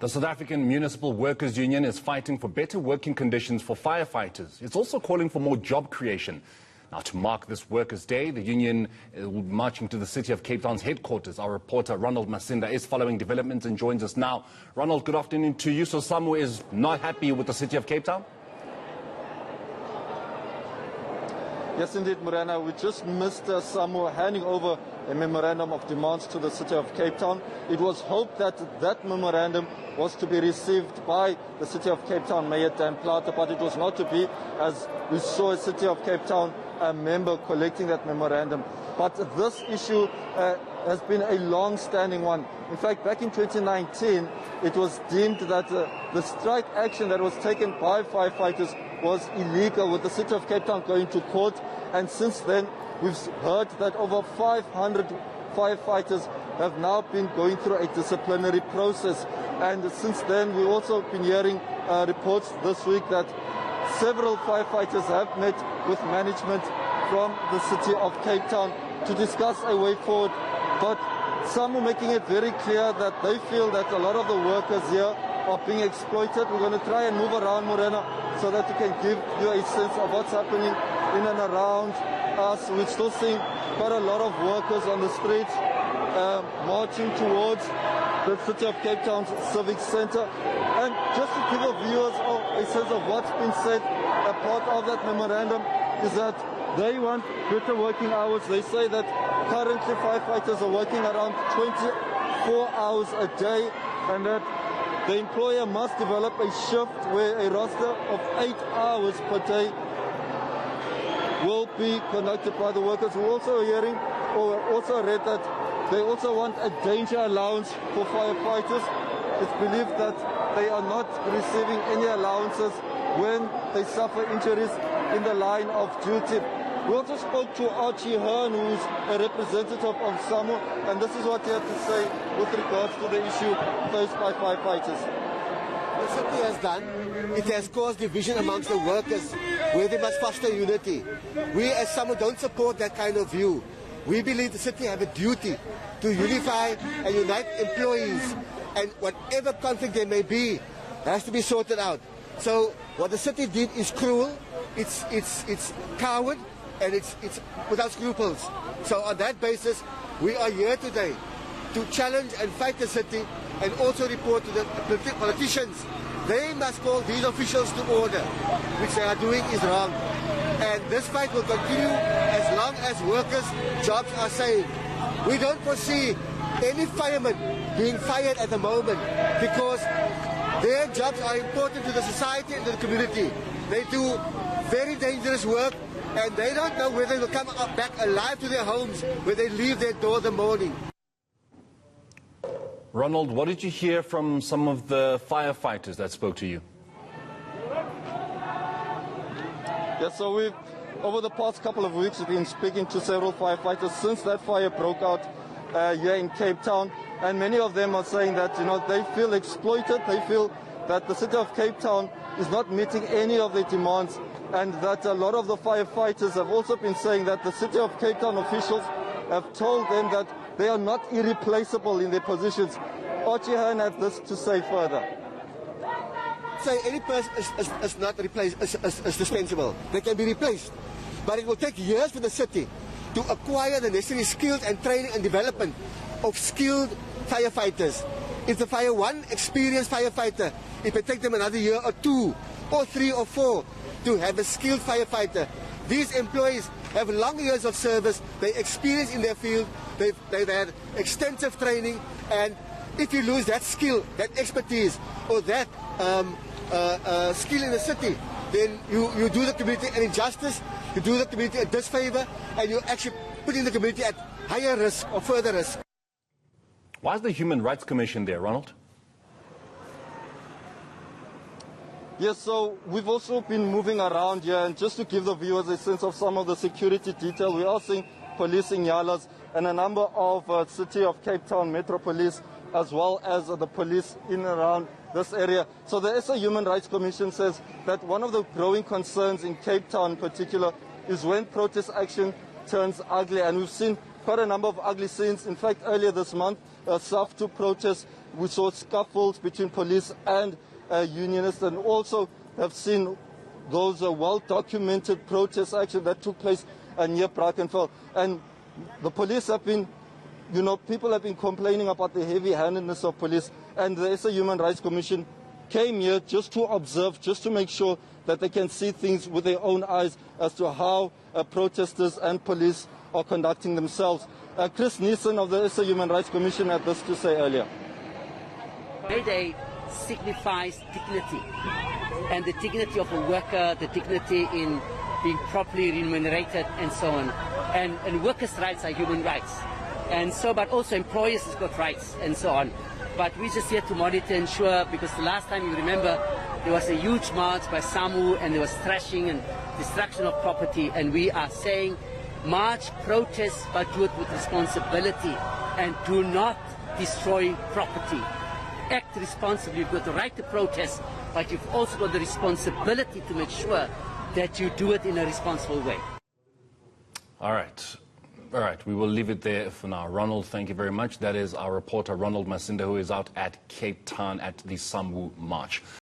The South African Municipal Workers Union is fighting for better working conditions for firefighters. It's also calling for more job creation. Now, to mark this Workers' Day, the union will be marching to the city of Cape Town's headquarters. Our reporter, Ronald Masinda, is following developments and joins us now. Ronald, good afternoon to you. So SAMWU is not happy with the city of Cape Town? Yes, indeed, Morena. We just missed SAMWU handing over a memorandum of demands to the city of Cape Town. It was hoped that that memorandum was to be received by the city of Cape Town Mayor Dan Plater, but it was not to be, as we saw a city of Cape Town member collecting that memorandum. But this issue has been a long-standing one. In fact, back in 2019, it was deemed that the strike action that was taken by firefighters was illegal, with the city of Cape Town going to court. And since then, we've heard that over 500 firefighters have now been going through a disciplinary process. And since then, we've also been hearing reports this week that several firefighters have met with management from the city of Cape Town to discuss a way forward. But some are making it very clear that they feel that a lot of the workers here are being exploited. We're going to try and move around, Morena, so that we can give you a sense of what's happening in and around us. We're still seeing quite a lot of workers on the streets marching towards the city of Cape Town's Civic Centre. And just to give the viewers a sense of what's been said, a part of that memorandum is that they want better working hours. They say that currently firefighters are working around 24 hours a day, and that the employer must develop a shift where a roster of 8 hours per day will be conducted by the workers. We're also hearing, or also read, that they also want a danger allowance for firefighters. It's believed that they are not receiving any allowances when they suffer injuries in the line of duty. We also spoke to Archie Hearn, who's a representative of SAMWU, and this is what he had to say with regards to the issue faced by firefighters. The city has done, it has caused division amongst the workers, where they must foster unity. We as SAMWU don't support that kind of view. We believe the city have a duty to unify and unite employees, and whatever conflict there may be has to be sorted out. So what the city did is cruel, it's coward, and it's without scruples. So on that basis, we are here today to challenge and fight the city, and also report to the politicians. They must call these officials to order, which they are doing is wrong. And this fight will continue as long as workers' jobs are saved. We don't foresee any firemen being fired at the moment, because their jobs are important to the society and to the community. They do very dangerous work, and they don't know whether they'll come back alive to their homes when they leave their door in the morning. Ronald, what did you hear from some of the firefighters that spoke to you? Yes, so over the past couple of weeks, we've been speaking to several firefighters since that fire broke out here in Cape Town, and many of them are saying that, they feel exploited. They feel that the city of Cape Town is not meeting any of their demands, and that a lot of the firefighters have also been saying that the city of Cape Town officials have told them that they are not irreplaceable in their positions. Archie Hearn had this to say further. Say any person is not replaced, is dispensable. They can be replaced. But it will take years for the city to acquire the necessary skills and training and development of skilled firefighters. If they fire one experienced firefighter, it may take them another year or 2 or 3 or 4 to have a skilled firefighter. These employees have long years of service, they experience in their field, they've had extensive training, and if you lose that skill, that expertise, or that skill in the city, then you do the community an injustice, you do the community a disfavor, and you actually putting the community at higher risk or further risk. Why is the Human Rights Commission there, Ronald? Yes, so we've also been moving around here, and just to give the viewers a sense of some of the security detail, we are seeing police in Yalas and a number of City of Cape Town Metro Police, as well as the police in and around this area. So the SA Human Rights Commission says that one of the growing concerns in Cape Town in particular is when protest action turns ugly, and we've seen quite a number of ugly scenes. In fact, earlier this month, SAF to protest. We saw scuffles between police and unionists, and also have seen those well-documented protests actually that took place near Brackenfell. And the police have been, people have been complaining about the heavy-handedness of police, and the SA Human Rights Commission came here just to observe, just to make sure that they can see things with their own eyes as to how protesters and police are conducting themselves. Chris Neeson of the SA Human Rights Commission had this to say earlier. May Day signifies dignity, and the dignity of a worker, the dignity in being properly remunerated and so on. And workers' rights are human rights. And so, but also employers have got rights and so on. But we're just here to monitor and ensure, because the last time you remember, there was a huge march by SAMU and there was thrashing and destruction of property. And we are saying, march, protest, but do it with responsibility and do not destroy property. Act responsibly. You've got the right to protest, but you've also got the responsibility to make sure that you do it in a responsible way. All right. All right, we will leave it there for now. Ronald, thank you very much. That is our reporter, Ronald Masinda, who is out at Cape Town at the SAMU March.